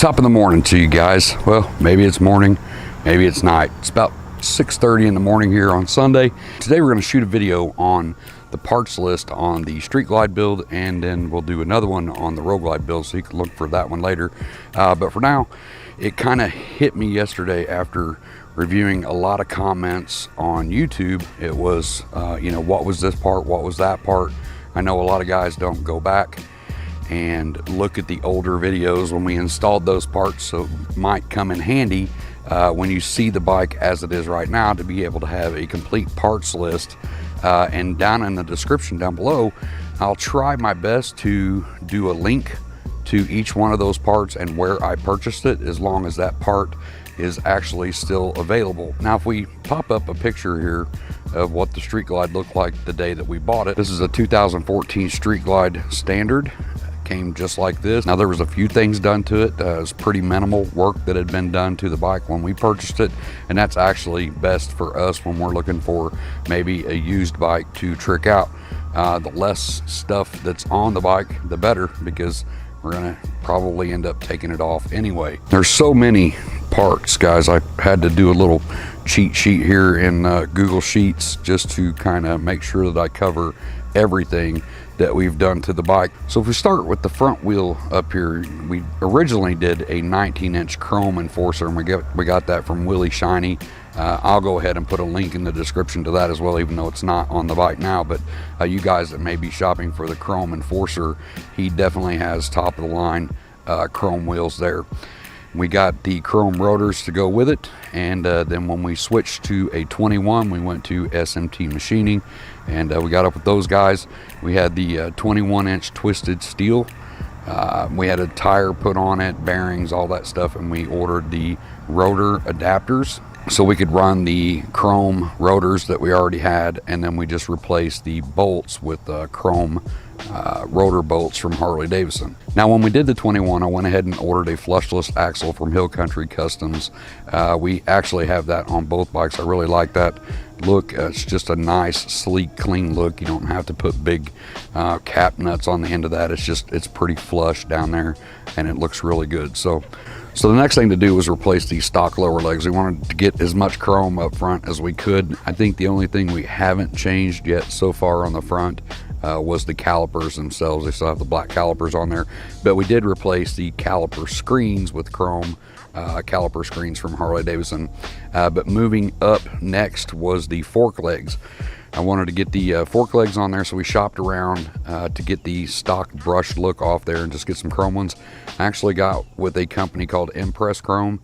Top of the morning to you guys. Well, maybe it's morning, maybe it's night. It's about 6:30 in the morning here on Sunday. Today we're going to shoot a video on the parts list on the Street Glide build, and then we'll do another one on the Road Glide build, so you can look for that one later. But for now, it kind of hit me yesterday after reviewing a lot of comments on YouTube. It was, what was this part? What was that part? I know a lot of guys don't go back and look at the older videos when we installed those parts, so it might come in handy when you see the bike as it is right now to be able to have a complete parts list. And down in the description down below, I'll try my best to do a link to each one of those parts and where I purchased it, as long as that part is actually still available. Now, if we pop up a picture here of what the Street Glide looked like the day that we bought it, this is a 2014 Street Glide Standard. Came just like this. Now, there was a few things done to it. It was pretty minimal work that had been done to the bike when we purchased it, and that's actually best for us when we're looking for maybe a used bike to trick out. The less stuff that's on the bike, the better, because we're gonna probably end up taking it off anyway. There's so many parts, guys. I had to do a little cheat sheet here in Google Sheets just to kind of make sure that I cover everything that we've done to the bike. So if we start with the front wheel up here, we originally did a 19-inch chrome enforcer, and we got that from Willie Shiny. I'll go ahead and put a link in the description to that as well, even though it's not on the bike now. But you guys that may be shopping for the chrome enforcer, he definitely has top of the line chrome wheels there. We got the chrome rotors to go with it, and then when we switched to a 21, we went to SMT Machining, and we got up with those guys. We had the 21-inch twisted steel. We had a tire put on it, bearings, all that stuff, and we ordered the rotor adapters so we could run the chrome rotors that we already had, and then we just replaced the bolts with chrome rotor bolts from Harley Davidson. Now, when we did the 21, I went ahead and ordered a flushless axle from Hill Country Customs. We actually have that on both bikes. I really like that look. It's just a nice, sleek, clean look. You don't have to put big cap nuts on the end of that. It's pretty flush down there, and it looks really good. So the next thing to do was replace these stock lower legs. We wanted to get as much chrome up front as we could. I think the only thing we haven't changed yet so far on the front was the calipers themselves. They still have the black calipers on there, but we did replace the caliper screens with chrome caliper screens from Harley Davidson. But moving up next was the fork legs. I wanted to get the fork legs on there, so we shopped around to get the stock brushed look off there and just get some chrome ones. I actually got with a company called Impress Chrome.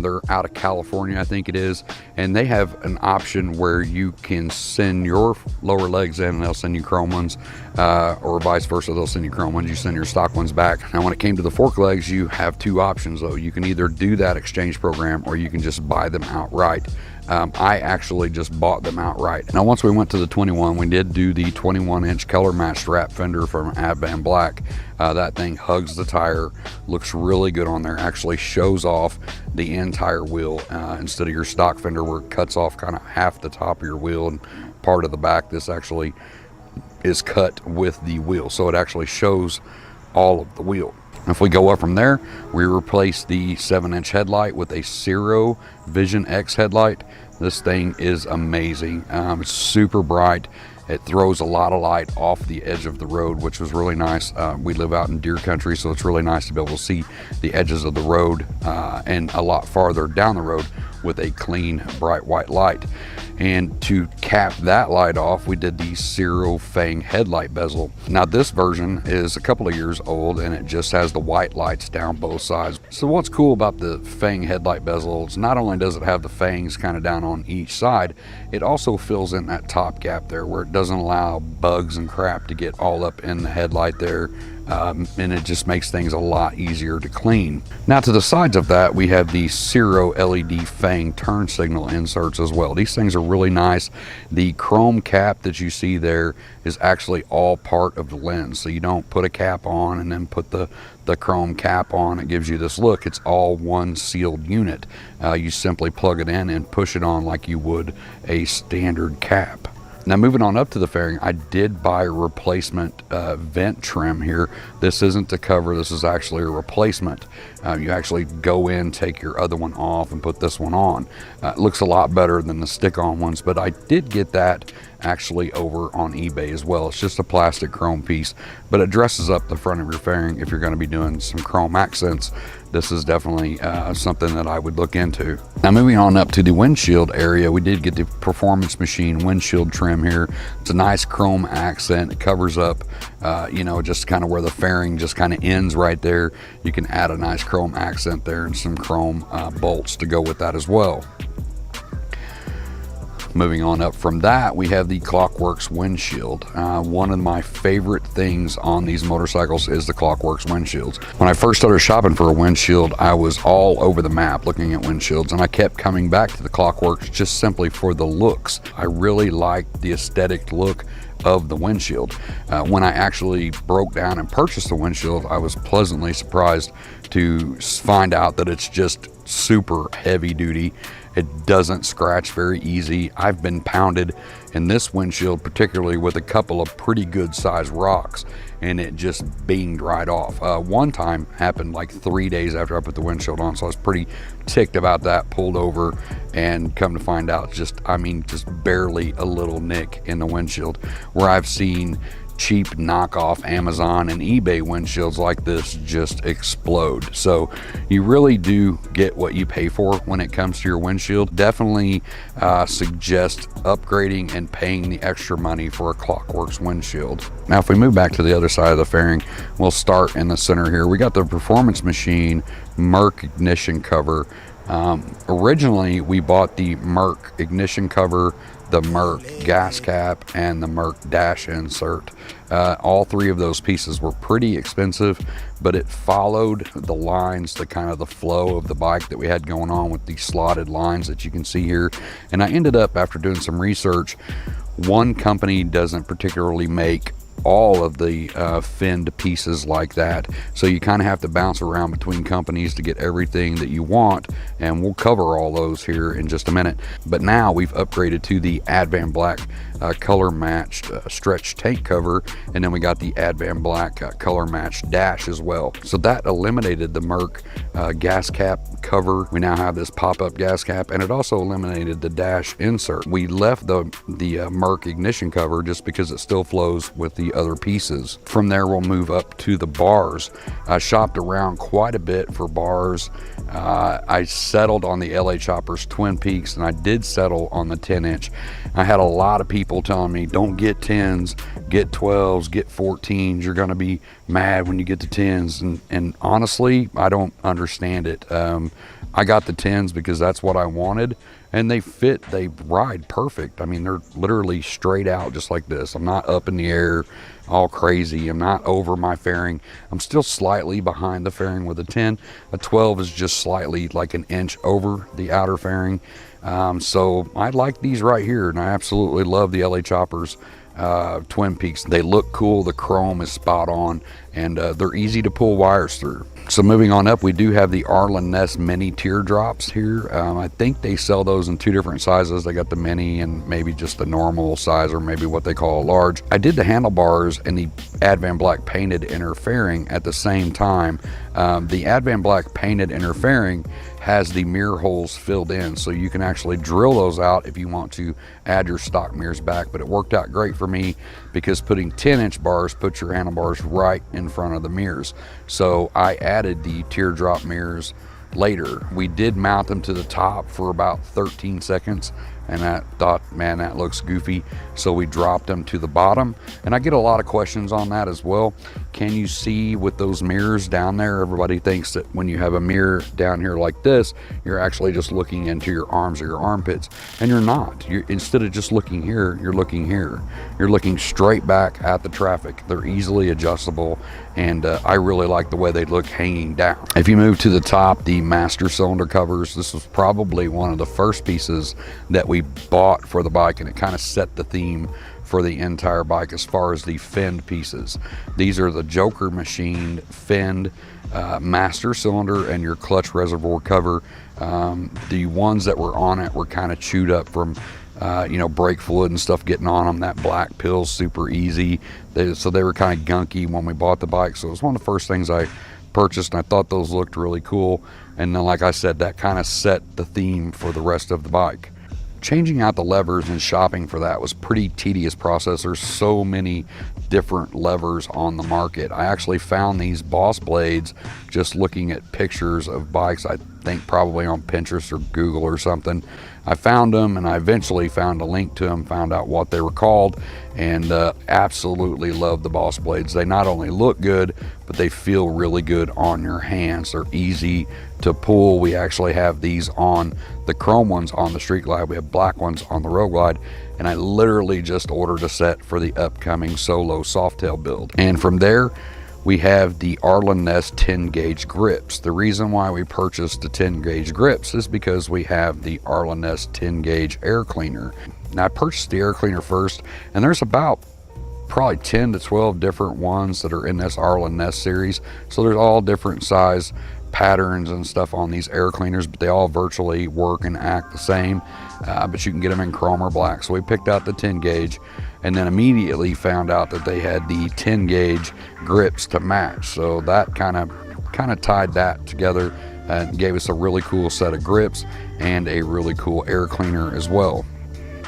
They're out of California, I think it is, and they have an option where you can send your lower legs in and they'll send you chrome ones, or vice versa. They'll send you chrome ones, you send your stock ones back. Now, when it came to the fork legs, you have two options though. You can either do that exchange program, or you can just buy them outright. I actually just bought them outright. Now, once we went to the 21, we did do the 21-inch color matched wrap fender from Advan Black. That thing hugs the tire, looks really good on there, actually shows off the entire wheel instead of your stock fender where it cuts off kind of half the top of your wheel and part of the back. This actually is cut with the wheel, so it actually shows all of the wheel. If we go up from there, we replaced the 7-inch headlight with a CIRO Vision X headlight. This thing is amazing. It's super bright. It throws a lot of light off the edge of the road, which was really nice. We live out in deer country, so it's really nice to be able to see the edges of the road and a lot farther down the road with a clean, bright white light. And to cap that light off, we did the CIRO Fang headlight bezel. Now, this version is a couple of years old, and it just has the white lights down both sides. So what's cool about the Fang headlight bezel is not only does it have the fangs kind of down on each side, it also fills in that top gap there where it doesn't allow bugs and crap to get all up in the headlight there. And it just makes things a lot easier to clean. Now, to the sides of that, we have the CIRO LED Fang turn signal inserts as well. These things are really nice. The chrome cap that you see there is actually all part of the lens, so you don't put a cap on and then put the chrome cap on. It gives you this look. It's all one sealed unit. You simply plug it in and push it on like you would a standard cap. Now moving on up to the fairing, I did buy a replacement vent trim here. This isn't the cover, this is actually a replacement. You actually go in, take your other one off and put this one on. It looks a lot better than the stick-on ones, but I did get that actually over on eBay as well. It's just a plastic chrome piece, but it dresses up the front of your fairing. If you're going to be doing some chrome accents, this is definitely something that I would look into. Now moving on up to the windshield area, we did get the Performance Machine windshield trim here. It's a nice chrome accent. It covers up you know, just kind of where the fairing just kind of ends right there. You can add a nice chrome accent there and some chrome bolts to go with that as well. Moving on up from that, we have the Clockworks windshield. One of my favorite things on these motorcycles is the Clockworks windshields. When I first started shopping for a windshield, I was all over the map looking at windshields, and I kept coming back to the Clockworks just simply for the looks. I really liked the aesthetic look of the windshield. When I actually broke down and purchased the windshield, I was pleasantly surprised to find out that it's just super heavy duty. It doesn't scratch very easy. I've been pounded in this windshield, particularly with a couple of pretty good sized rocks, and it just binged right off. One time happened like 3 days after I put the windshield on, so I was pretty ticked about that. Pulled over and come to find out, just barely a little nick in the windshield, where I've seen cheap knockoff Amazon and eBay windshields like this just explode. So you really do get what you pay for when it comes to your windshield. Definitely suggest upgrading and paying the extra money for a Clockworks windshield. Now if we move back to the other side of the fairing, we'll start in the center here. We got the Performance Machine Merc ignition cover. Originally we bought the Merc ignition cover, the Merc gas cap, and the Merc dash insert. All three of those pieces were pretty expensive, but it followed the lines, the kind of the flow of the bike that we had going on with these slotted lines that you can see here. And I ended up, after doing some research, one company doesn't particularly make all of the finned pieces like that, so you kind of have to bounce around between companies to get everything that you want, and we'll cover all those here in just a minute. But now we've upgraded to the Advan Black color matched stretch tank cover, and then we got the Advan Black color matched dash as well. So that eliminated the Merc gas cap cover. We now have this pop-up gas cap, and it also eliminated the dash insert. We left the Merc ignition cover just because it still flows with the other pieces. From there we'll move up to the bars. I shopped around quite a bit for bars. I settled on the LA Choppers Twin Peaks, and I did settle on the 10-inch. I had a lot of people telling me, don't get 10s, get 12s, get 14s. You're gonna be mad when you get to 10s. And honestly, I don't understand it. I got the 10s because that's what I wanted, and they fit, they ride perfect. I mean, they're literally straight out just like this. I'm not up in the air all crazy. I'm not over my fairing. I'm still slightly behind the fairing with a 10. A 12 is just slightly like an inch over the outer fairing. So I like these right here, and I absolutely love the LA Choppers Twin Peaks. They look cool, the chrome is spot on, and they're easy to pull wires through. So moving on up, we do have the Arlen Ness mini teardrops here. I think they sell those in two different sizes. They got the mini and maybe just the normal size, or maybe what they call a large. I did the handlebars and the Advan Black painted inner fairing at the same time. The Advan Black painted inner fairing has the mirror holes filled in, so you can actually drill those out if you want to add your stock mirrors back. But it worked out great for me because putting 10-inch bars puts your handlebars right in front of the mirrors. So I added the teardrop mirrors later. We did mount them to the top for about 13 seconds, and I thought, man, that looks goofy, so we dropped them to the bottom. And I get a lot of questions on that as well. Can you see with those mirrors down there? Everybody thinks that when you have a mirror down here like this, you're actually just looking into your arms or your armpits, and you're not. Instead of just looking here, you're looking here. You're looking straight back at the traffic. They're easily adjustable, and I really like the way they look hanging down. If you move to the top, the master cylinder covers, this was probably one of the first pieces that we bought for the bike, and it kind of set the theme for the entire bike as far as the finned pieces. These are the Joker machined finned master cylinder and your clutch reservoir cover. The ones that were on it were kind of chewed up from you know, brake fluid and stuff getting on them. That black peel's super easy. So they were kind of gunky when we bought the bike. So it was one of the first things I purchased, and I thought those looked really cool. And then, like I said, that kind of set the theme for the rest of the bike. Changing out the levers and shopping for that was pretty tedious process. There's so many different levers on the market. I actually found these Boss blades just looking at pictures of bikes, I think probably on Pinterest or Google or something. I found them, and I eventually found a link to them, found out what they were called, and absolutely love the Boss blades. They not only look good, but they feel really good on your hands. They're easy to pull. We actually have these on the chrome ones on the Street Glide. We have black ones on the Road Glide, and I literally just ordered a set for the upcoming solo softail build. And from there, we have the Arlen Ness 10 gauge grips. The reason why we purchased the 10 gauge grips is because we have the Arlen Ness 10 gauge air cleaner. Now, I purchased the air cleaner first, and there's about probably 10 to 12 different ones that are in this Arlen Ness series. So there's all different size patterns and stuff on these air cleaners, but they all virtually work and act the same, but you can get them in chrome or black. So we picked out the 10 gauge, and then immediately found out that they had the 10 gauge grips to match. So that kind of tied that together and gave us a really cool set of grips and a really cool air cleaner as well.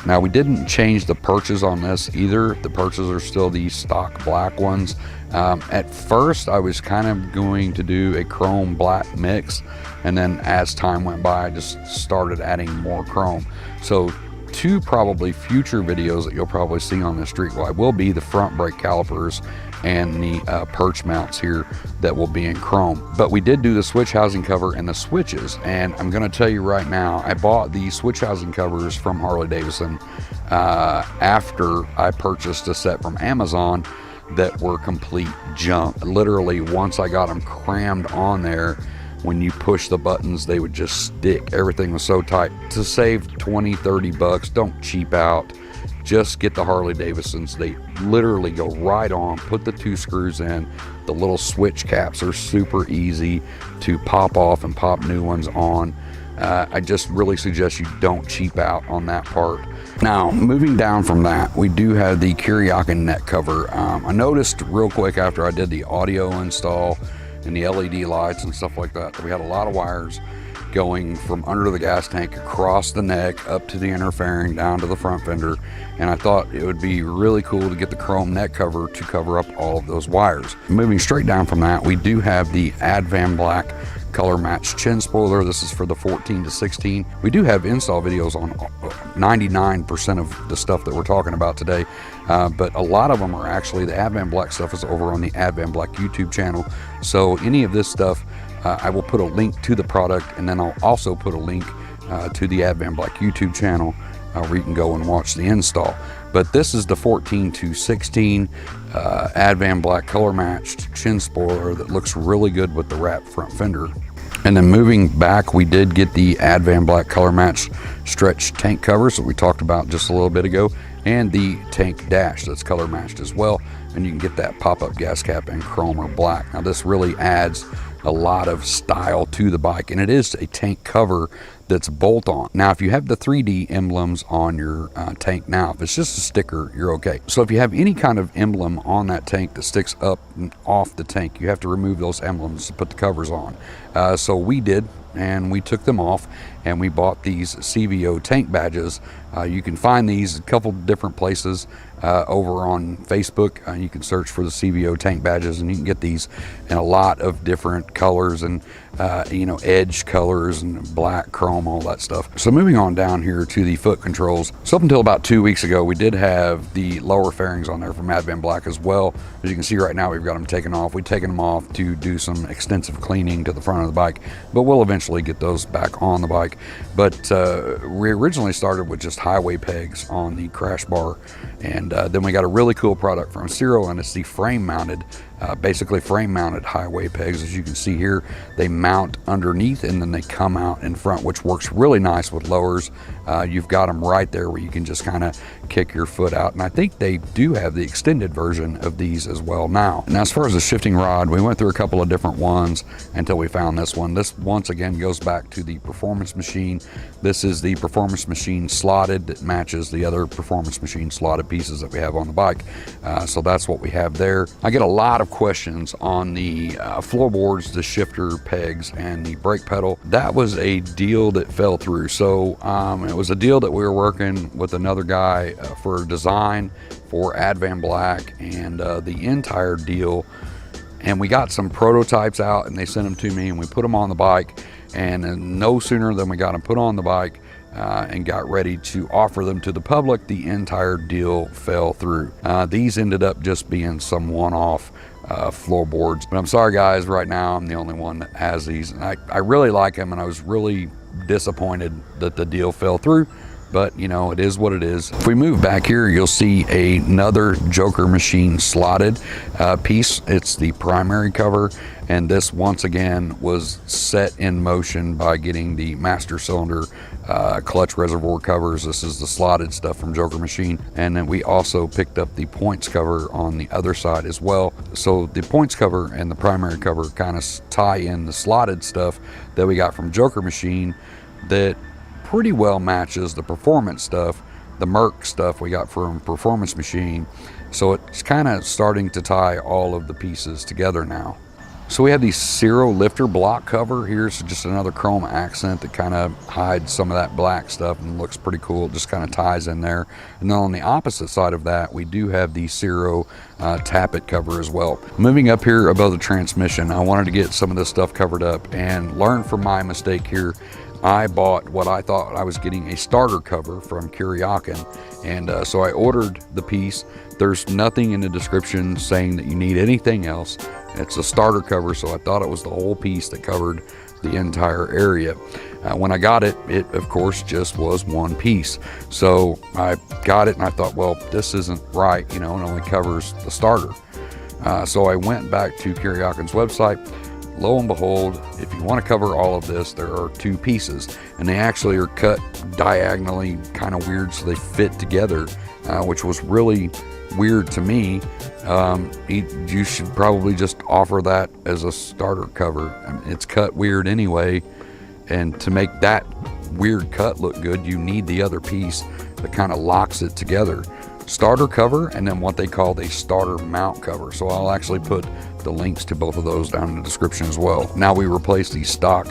Now, we didn't change the perches on this either. The perches are still the stock black ones. At first, I was kind of going to do a chrome black mix, and then as time went by, I just started adding more chrome. So two probably future videos that you'll probably see on the Street Glide will be the front brake calipers and the perch mounts here that will be in chrome. But we did do the switch housing cover and the switches, and I'm going to tell you right now, I bought the switch housing covers from Harley Davidson after I purchased a set from Amazon that were complete junk. Literally, once I got them crammed on there, when you push the buttons, they would just stick. Everything was so tight. To save 20-30 bucks, don't cheap out. Just get the Harley Davidsons. They literally go right on, put the 2 screws in. The little switch caps are super easy to pop off and pop new ones on. I just really suggest you don't cheap out on that part. Now, moving down from that, we do have the Kiriakin neck cover. I noticed real quick after I did the audio install and the LED lights and stuff like that, we had a lot of wires going from under the gas tank across the neck up to the inner fairing down to the front fender, and I thought it would be really cool to get the chrome neck cover to cover up all of those wires. Moving straight down from that, we do have the Advan Black color match chin spoiler. This is for the 14 to 16. We do have install videos on 99% of the stuff that we're talking about today, but a lot of them are actually, the Advan Black stuff is over on the Advan Black YouTube channel. So any of this stuff, I will put a link to the product, and then I'll also put a link to the Advan Black YouTube channel where you can go and watch the install. But this is the 14 to 16 Advan Black color matched chin spoiler that looks really good with the wrapped front fender. And then moving back, we did get the Advan Black color matched stretch tank covers that we talked about just a little bit ago, and the tank dash that's color matched as well. And you can get that pop-up gas cap in chrome or black. Now, this really adds a lot of style to the bike, and it is a tank cover that's bolt on. Now, if you have the 3D emblems on your tank now, if it's just a sticker, you're okay. So if you have any kind of emblem on that tank that sticks up and off the tank, you have to remove those emblems to put the covers on. So we did, and we took them off, and we bought these CVO tank badges. You can find these a couple different places over on Facebook. You can search for the CVO tank badges, and you can get these in a lot of different colors and edge colors and black, chrome, all that stuff. So moving on down here to the foot controls. So up until about 2 weeks ago, we did have the lower fairings on there from Advan Black as well. As you can see right now, we've got them taken off. We've taken them off to do some extensive cleaning to the front of the bike, but we'll eventually get those back on the bike. But we originally started with just highway pegs on the crash bar, and then we got a really cool product from CIRO, and it's the frame-mounted, basically frame-mounted highway pegs. As you can see here, they mount underneath and then they come out in front, which works really nice with lowers. You've got them right there where you can just kind of kick your foot out, and I think they do have the extended version of these as well now. And as far as the shifting rod, we went through a couple of different ones until we found this one. This once again goes back to the Performance Machine Machine. This is the Performance Machine slotted that matches the other Performance Machine slotted pieces that we have on the bike. So that's what we have there. I get a lot of questions on the floorboards, the shifter pegs, and the brake pedal. That was a deal that fell through. So it was a deal that we were working with another guy for design for Advan Black, and the entire deal, and we got some prototypes out and they sent them to me and we put them on the bike, and no sooner than we got them put on the bike and got ready to offer them to the public, the entire deal fell through. These ended up just being some one-off floorboards, but I'm sorry guys, right now I'm the only one that has these, and I really like them, and I was really disappointed that the deal fell through. But you know, it is what it is. If we move back here, you'll see another Joker Machine slotted piece. It's the primary cover, and this once again was set in motion by getting the master cylinder clutch reservoir covers. This is the slotted stuff from Joker Machine, and then we also picked up the points cover on the other side as well. So the points cover and the primary cover kind of tie in the slotted stuff that we got from Joker Machine that pretty well matches the performance stuff, the Merc stuff we got from Performance Machine. So it's kind of starting to tie all of the pieces together now. So we have the CIRO lifter block cover. Here's just another chrome accent that kind of hides some of that black stuff and looks pretty cool. It just kind of ties in there. And then on the opposite side of that, we do have the CIRO tappet cover as well. Moving up here above the transmission, I wanted to get some of this stuff covered up and learn from my mistake here. I bought what I thought I was getting a starter cover from Kuryakin, and so I ordered the piece. There's nothing in the description saying that you need anything else. It's a starter cover, so I thought it was the whole piece that covered the entire area. When I got it, it of course just was one piece. So I got it and I thought, well, this isn't right, you know, it only covers the starter. So I went back to Kuryakin's website. Lo and behold, if you want to cover all of this, there are two pieces, and they actually are cut diagonally, kind of weird, so they fit together, which was really weird to me. You should probably just offer that as a starter cover. I mean, it's cut weird anyway, and to make that weird cut look good, you need the other piece that kind of locks it together. Starter cover, and then what they call the starter mount cover. So I'll actually put the links to both of those down in the description as well. Now we replace the stock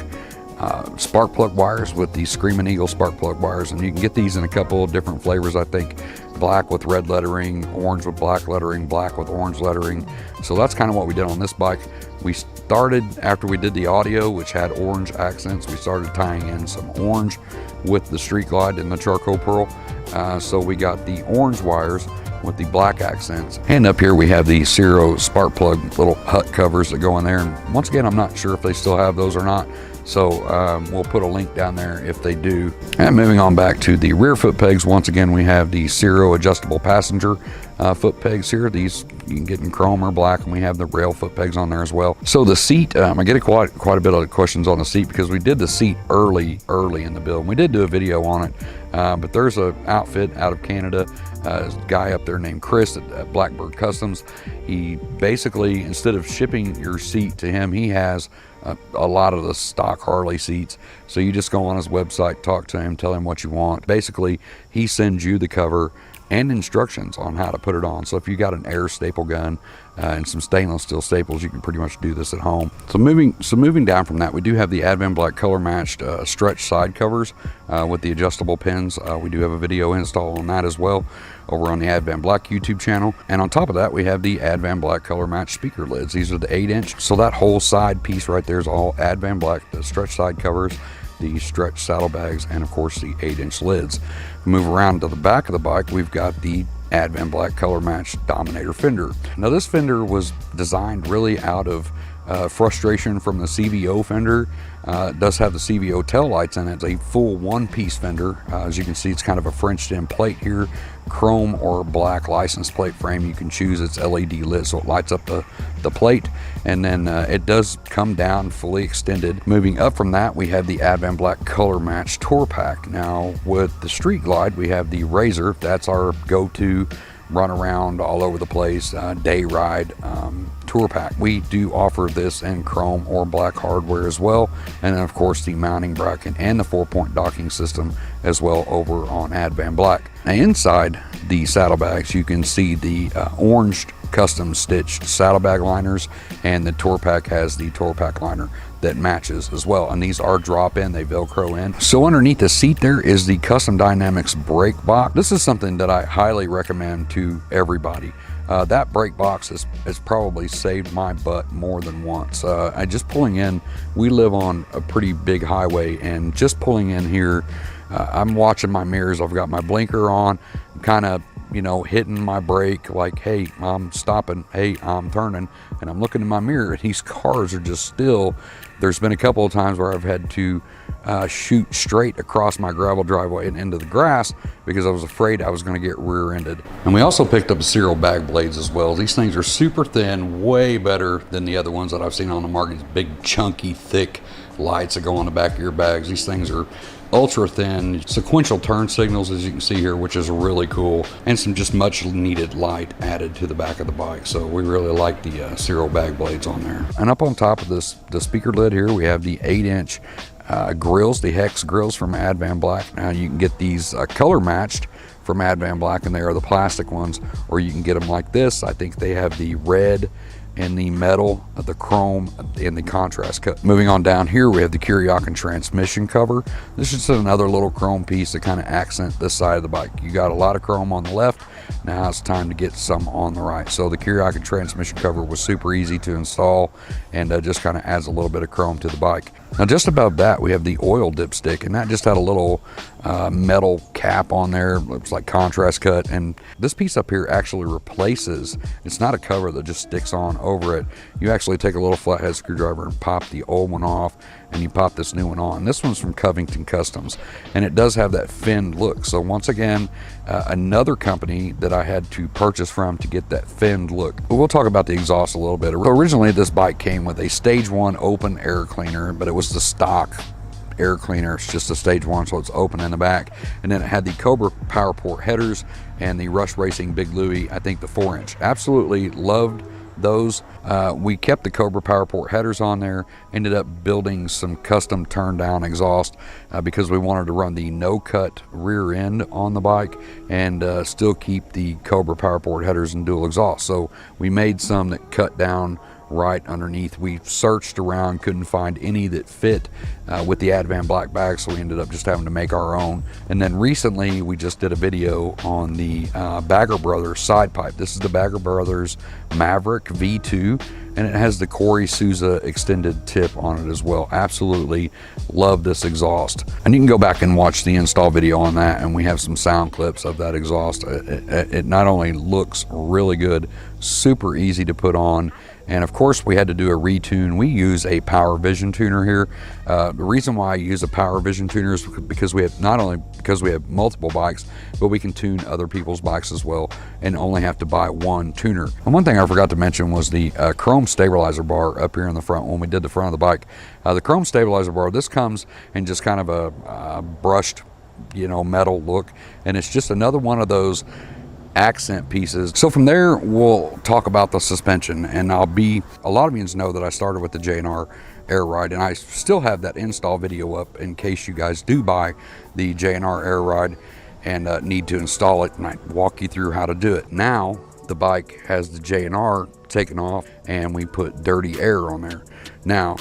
spark plug wires with the Screaming Eagle spark plug wires, and you can get these in a couple of different flavors. I think black with red lettering, orange with black lettering, black with orange lettering. So that's kind of what we did on this bike. We started, after we did the audio, which had orange accents, we started tying in some orange with the Street Glide and the charcoal pearl. So we got the orange wires with the black accents. And up here we have the CIRO spark plug little hut covers that go in there. And once again, I'm not sure if they still have those or not. So we'll put a link down there if they do. And moving on back to the rear foot pegs, once again we have the CIRO adjustable passenger foot pegs here. These you can get in chrome or black, and we have the rail foot pegs on there as well. So the seat, I get quite a bit of questions on the seat because we did the seat early in the build. We did do a video on it, but there's an outfit out of Canada, a guy up there named Chris at Blackbird Customs. He basically, instead of shipping your seat to him, he has a lot of the stock Harley seats. So you just go on his website, talk to him, tell him what you want. Basically, he sends you the cover and instructions on how to put it on. So if you got an air staple gun and some stainless steel staples, you can pretty much do this at home. So moving down from that, we do have the Advan Black color matched stretch side covers with the adjustable pins. We do have a video install on that as well over on the Advan Black YouTube channel. And on top of that, we have the Advan Black color matched speaker lids. These are the 8-inch. So that whole side piece right there is all Advan Black, the stretch side covers, the stretch saddlebags, and of course the 8-inch lids. Move around to the back of the bike, we've got the Advan Black color matched Dominator fender. Now this fender was designed really out of frustration from the CVO fender. It does have the CVO tail lights in it. It's a full one-piece fender. As you can see, it's kind of a Frenched in plate here, chrome or black license plate frame. You can choose its LED lit, so it lights up the plate, and then it does come down fully extended. Moving up from that, we have the Advan Black color match tour pack. Now with the Street Glide, we have the Razor. That's our go-to run around all over the place day ride tour pack. We do offer this in chrome or black hardware as well, and then of course the mounting bracket and the 4-point docking system as well over on Advan Black. Now inside the saddlebags you can see the orange custom stitched saddlebag liners, and the tour pack has the tour pack liner that matches as well, and these are drop in, they velcro in. So underneath the seat there is the Custom Dynamics brake box. This is something that I highly recommend to everybody. That brake box has probably saved my butt more than once. I just pulling in, we live on a pretty big highway, and just pulling in here, I'm watching my mirrors. I've got my blinker on, kind of, you know, hitting my brake like, hey, I'm stopping, hey, I'm turning, and I'm looking in my mirror, and these cars are just still. There's been a couple of times where I've had to shoot straight across my gravel driveway and into the grass because I was afraid I was going to get rear-ended. And we also picked up CIRO bag blades as well. These things are super thin, way better than the other ones that I've seen on the market. These big, chunky, thick lights that go on the back of your bags. These things are ultra thin, sequential turn signals, as you can see here, which is really cool, and some just much needed light added to the back of the bike. So we really like the CIRO bag blades on there. And up on top of this, the speaker lid here, we have the 8-inch grills, the hex grills from Advan Black. Now you can get these color matched from Advan Black, and they are the plastic ones, or you can get them like this. I think they have the red and the metal, the chrome, and the contrast cut. Moving on down here, we have the Kiriakin transmission cover. This is just another little chrome piece to kind of accent this side of the bike. You got a lot of chrome on the left, now it's time to get some on the right. So the Kiriakin transmission cover was super easy to install, and just kind of adds a little bit of chrome to the bike. Now just above that, we have the oil dipstick, and that just had a little metal cap on there. Looks like contrast cut, and this piece up here actually replaces, it's not a cover that just sticks on over it. You actually take a little flathead screwdriver and pop the old one off, and you pop this new one on. This one's from Covington Customs, and it does have that finned look. So once again, another company that I had to purchase from to get that finned look. But we'll talk about the exhaust a little bit. Originally this bike came with a stage 1 open air cleaner, but it was the stock air cleaner. It's just a stage 1, so it's open in the back. And then it had the Cobra Power Port headers and the Rush Racing Big Louie, I think the 4-inch. Absolutely loved those. We kept the Cobra Power Port headers on there, ended up building some custom turn down exhaust because we wanted to run the no cut rear end on the bike and still keep the Cobra Power Port headers and dual exhaust. So we made some that cut down right underneath. We searched around, couldn't find any that fit with the Advan Black bag, so we ended up just having to make our own. And then recently we just did a video on the Bagger Brothers side pipe. This is the Bagger Brothers Maverick V2, and it has the Corey Souza extended tip on it as well. Absolutely love this exhaust. And you can go back and watch the install video on that, and we have some sound clips of that exhaust. It not only looks really good, super easy to put on, and of course we had to do a retune. We use a Power Vision tuner here. The reason why I use a Power Vision tuner is because we have, not only because we have multiple bikes, but we can tune other people's bikes as well and only have to buy one tuner. And one thing I forgot to mention was the chrome stabilizer bar up here in the front when we did the front of the bike. The chrome stabilizer bar, this comes in just kind of a brushed, you know, metal look, and it's just another one of those accent pieces. So from there we'll talk about the suspension, and a lot of you know that I started with the J&R Air Ride, and I still have that install video up in case you guys do buy the J&R Air Ride and need to install it, and I walk you through how to do it. Now the bike has the J&R taken off and we put dirty air on there. Now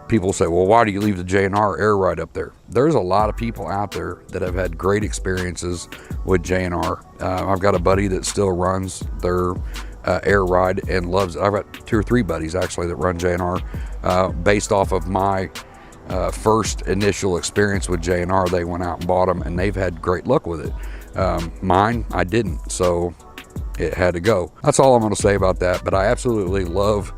people say, well, why do you leave the J&R Air Ride up there? There's a lot of people out there that have had great experiences with J&R. I've got a buddy that still runs their Air Ride and loves it. I've got 2 or 3 buddies actually that run J&R. Based off of my first initial experience with J&R, they went out and bought them, and they've had great luck with it. Mine, I didn't, so it had to go. That's all I'm going to say about that, but I absolutely love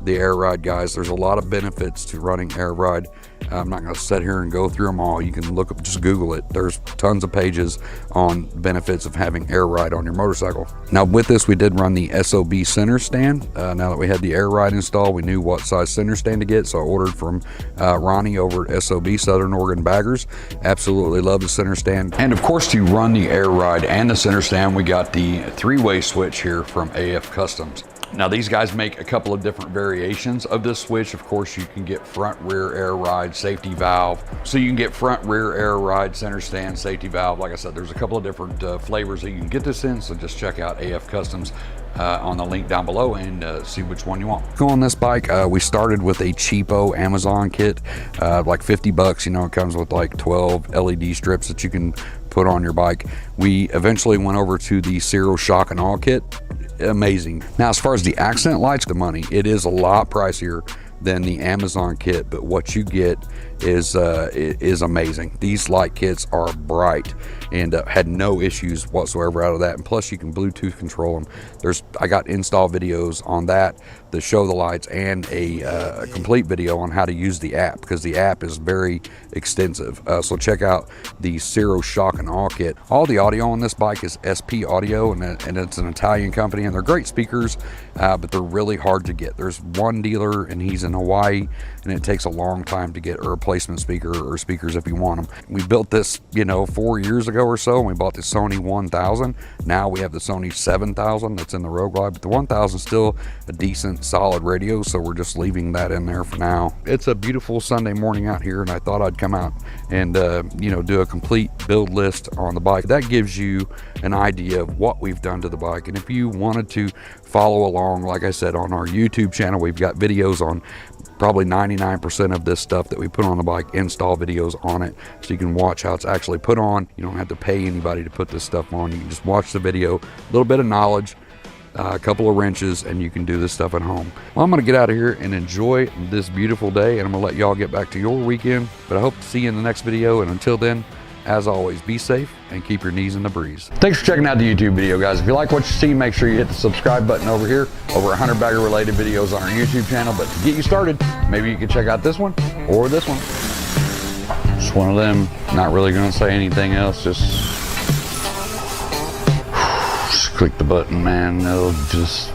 the Air Ride, guys. There's a lot of benefits to running Air Ride. I'm not going to sit here and go through them all. You can look up, just Google it. There's tons of pages on benefits of having Air Ride on your motorcycle. Now with this, we did run the SOB center stand. Now that we had the Air Ride installed, we knew what size center stand to get, so I ordered from Ronnie over at SOB, Southern Oregon Baggers. Absolutely love the center stand. And of course, to run the Air Ride and the center stand, we got the 3-way switch here from AF Customs. Now these guys make a couple of different variations of this switch. Of course, you can get front rear air ride, safety valve. So you can get front rear air ride, center stand, safety valve. Like I said, there's a couple of different flavors that you can get this in. So just check out AF Customs on the link down below and see which one you want. Go on this bike, we started with a cheapo Amazon kit, like 50 bucks. You know, it comes with like 12 LED strips that you can put on your bike. We eventually went over to the CIRO shock and awe kit. Amazing. Now, as far as the accent lights, the money, it is a lot pricier than the Amazon kit, but what you get is amazing. These light kits are bright and had no issues whatsoever out of that. And plus, you can Bluetooth control them. I got install videos on that show the lights, and a complete video on how to use the app, because the app is very extensive. So check out the CIRO shock and awe kit. All the audio on this bike is SP audio, and it's an Italian company, and they're great speakers, but they're really hard to get. There's one dealer and he's in Hawaii, and it takes a long time to get a replacement speaker or speakers if you want them. We built this, 4 years ago or so, and we bought the Sony 1000. Now we have the Sony 7000 that's in the Rogue Glide, but the 1000 is still a decent solid radio, so we're just leaving that in there for now. It's a beautiful Sunday morning out here, and I thought I'd come out and do a complete build list on the bike. That gives you an idea of what we've done to the bike, and if you wanted to follow along, like I said, on our YouTube channel, we've got videos on probably 99% of this stuff that we put on the bike, install videos on it, so you can watch how it's actually put on. You don't have to pay anybody to put this stuff on. You can just watch the video, a little bit of knowledge, a couple of wrenches, and you can do this stuff at home. Well, I'm gonna get out of here and enjoy this beautiful day, and I'm gonna let y'all get back to your weekend, but I hope to see you in the next video, and until then, as always, be safe and keep your knees in the breeze. Thanks for checking out the YouTube video, guys. If you like what you see, make sure you hit the subscribe button over here. Over 100 bagger related videos on our YouTube channel, but to get you started, maybe you can check out this one or this one. Just one of them. Not really gonna say anything else, just click the button, man. It'll just